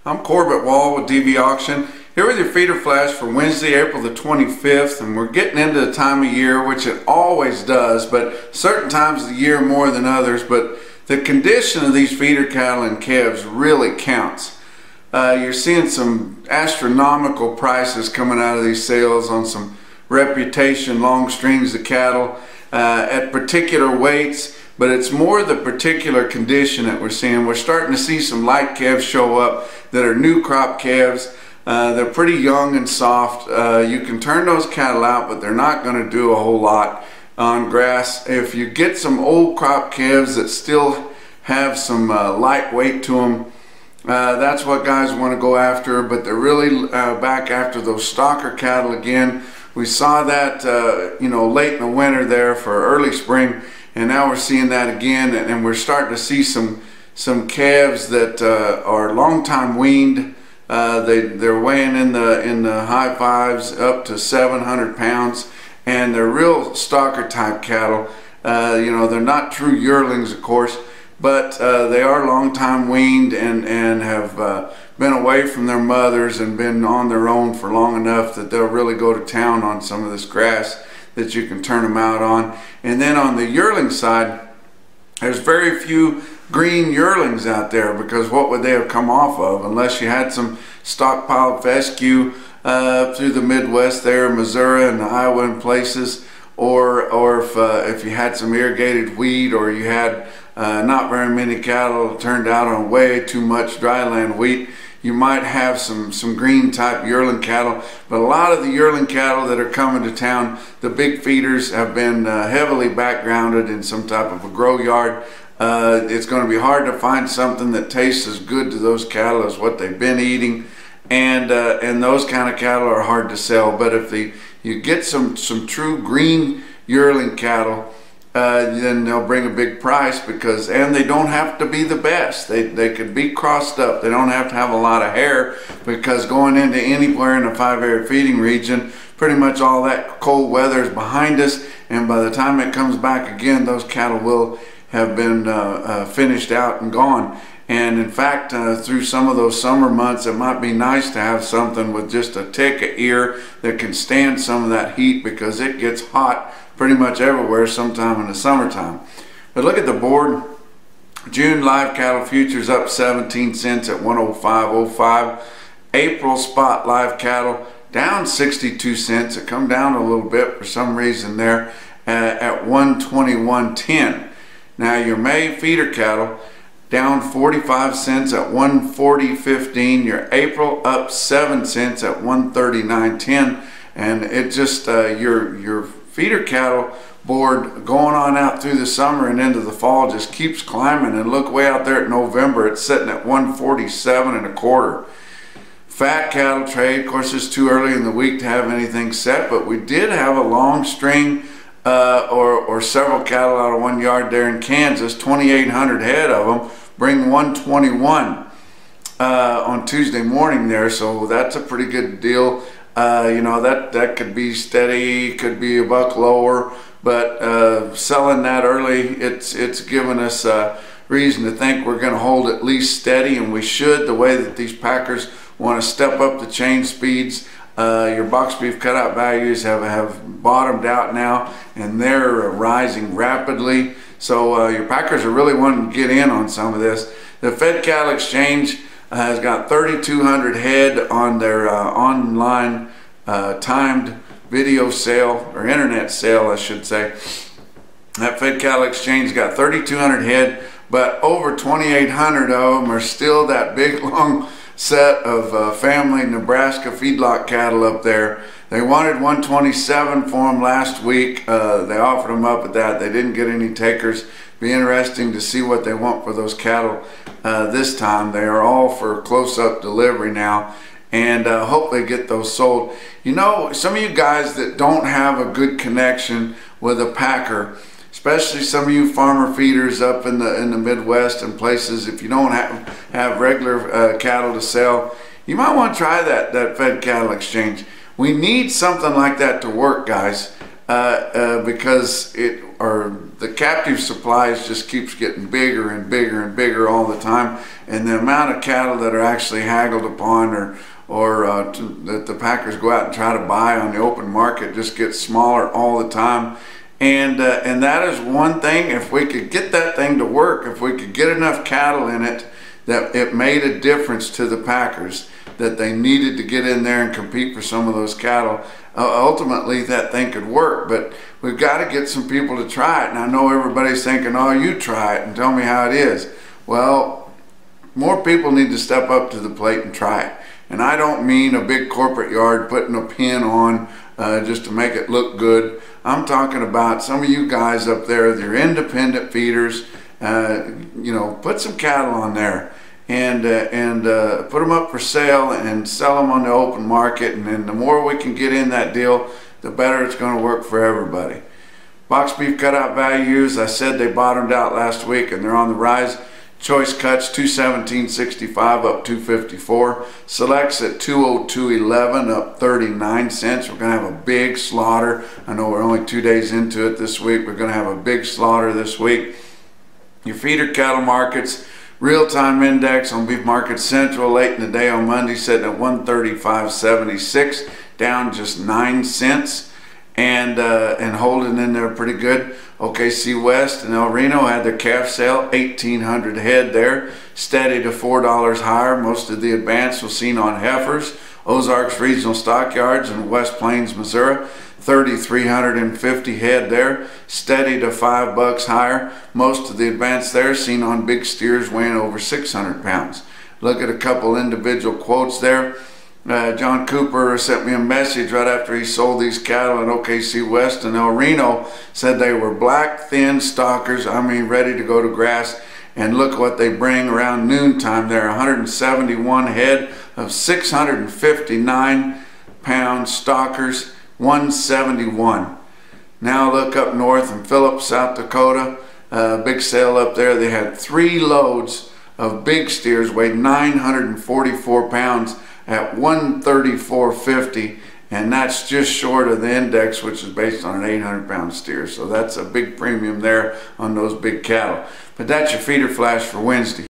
I'm Corbett Wall with DV Auction, here with your feeder flash for Wednesday, April the 25th, and we're getting into the time of year, which it always does, but certain times of the year more than others, but the condition of these feeder cattle and calves really counts. You're seeing some astronomical prices coming out of these sales on some reputation long strings of cattle at particular weights, but it's more the particular condition that we're seeing. We're starting to see some light calves show up that are new crop calves. They're pretty young and soft. You can turn those cattle out, but they're not going to do a whole lot on grass. If you get some old crop calves that still have some light weight to them, that's what guys want to go after, but they're really back after those stocker cattle again. We saw that late in the winter there for early spring, and now we're seeing that again, and we're starting to see some calves that are long time weaned. They're weighing in the high fives up to 700 pounds, and they're real stocker type cattle. They're not true yearlings, of course, but they are long time weaned and have been away from their mothers and been on their own for long enough that they'll really go to town on some of this grass that you can turn them out on. And then on the yearling side, there's very few green yearlings out there, because what would they have come off of unless you had some stockpiled fescue through the Midwest there, Missouri and Iowa and places, or if you had some irrigated wheat, or you had not very many cattle turned out on way too much dryland wheat, you might have some green type yearling cattle. But a lot of the yearling cattle that are coming to town, the big feeders, have been heavily backgrounded in some type of a grow yard. It's going to be hard to find something that tastes as good to those cattle as what they've been eating, and those kind of cattle are hard to sell. But if you get some true green yearling cattle, then they'll bring a big price, and they don't have to be the best. They could be crossed up. They don't have to have a lot of hair, because going into anywhere in a 5-area feeding region, pretty much all that cold weather is behind us, and by the time it comes back again, those cattle will have been finished out and gone. And in fact, through some of those summer months, it might be nice to have something with just a tick of ear that can stand some of that heat, because it gets hot pretty much everywhere sometime in the summertime. But look at the board. June live cattle futures up 17 cents at 105.05. April spot live cattle down 62 cents. It come down a little bit for some reason there at 121.10. Now your May feeder cattle down 45 cents at 140.15. Your April up 7 cents at 139.10. And it just your feeder cattle board going on out through the summer and into the fall just keeps climbing. And look, way out there at November, it's sitting at 147.25. Fat cattle trade, of course, it's too early in the week to have anything set, but we did have a long string or several cattle out of one yard there in Kansas, 2,800 head of them, bring 121 on Tuesday morning there, so that's a pretty good deal. That could be steady, could be a buck lower, but selling that early, it's given us reason to think we're going to hold at least steady, and we should, the way that these packers want to step up the chain speeds. Your box beef cutout values have bottomed out now, and they're rising rapidly. So your packers are really wanting to get in on some of this. The Fed Cattle Exchange has got 3,200 head on their online timed video sale, or internet sale I should say. That Fed Cattle Exchange got 3,200 head, but over 2,800 of them are still that big long set of family Nebraska feedlot cattle up there. They wanted 127 for them last week. They offered them up at that. They didn't get any takers. Be interesting to see what they want for those cattle this time. They are all for close-up delivery now, and hope they get those sold. You know, some of you guys that don't have a good connection with a packer, especially some of you farmer feeders up in the Midwest and places, if you don't have regular cattle to sell, you might want to try that Fed Cattle Exchange. We need something like that to work, guys, because the captive supplies just keeps getting bigger and bigger and bigger all the time, and the amount of cattle that are actually haggled upon or that the packers go out and try to buy on the open market just gets smaller all the time. And that is one thing. If we could get that thing to work, if we could get enough cattle in it that it made a difference to the packers, that they needed to get in there and compete for some of those cattle, ultimately that thing could work. But we've got to get some people to try it. And I know everybody's thinking, oh, you try it and tell me how it is. Well, more people need to step up to the plate and try it. And I don't mean a big corporate yard putting a pin on just to make it look good. I'm talking about some of you guys up there, they're independent feeders. You know, put some cattle on there and put them up for sale and sell them on the open market. And then the more we can get in that deal, the better it's going to work for everybody. Box beef cutout values, I said they bottomed out last week and they're on the rise. Choice cuts $217.65 up $254. Selects at $202.11 up 39 cents. We're going to have a big slaughter. I know we're only 2 days into it this week. We're going to have a big slaughter this week. Your feeder cattle markets, real-time index on Beef Market Central late in the day on Monday sitting at 135.76, down just 9 cents, and holding in there pretty good. OKC West and El Reno had their calf sale, 1,800 head there, steady to $4 higher. Most of the advance was seen on heifers. Ozarks Regional Stockyards in West Plains, Missouri, 3,350 head there, steady to $5 higher. Most of the advance there seen on big steers weighing over 600 pounds. Look at a couple individual quotes there. John Cooper sent me a message right after he sold these cattle in OKC West and El Reno, said they were black, thin stockers, I mean ready to go to grass. And look what they bring around noontime there, 171 head of 659 pound stockers, 171. Now look up north in Phillips, South Dakota, big sale up there. They had 3 loads of big steers weighed 944 pounds at 134.50, and that's just short of the index, which is based on an 800-pound steer. So that's a big premium there on those big cattle. But that's your feeder flash for Wednesday.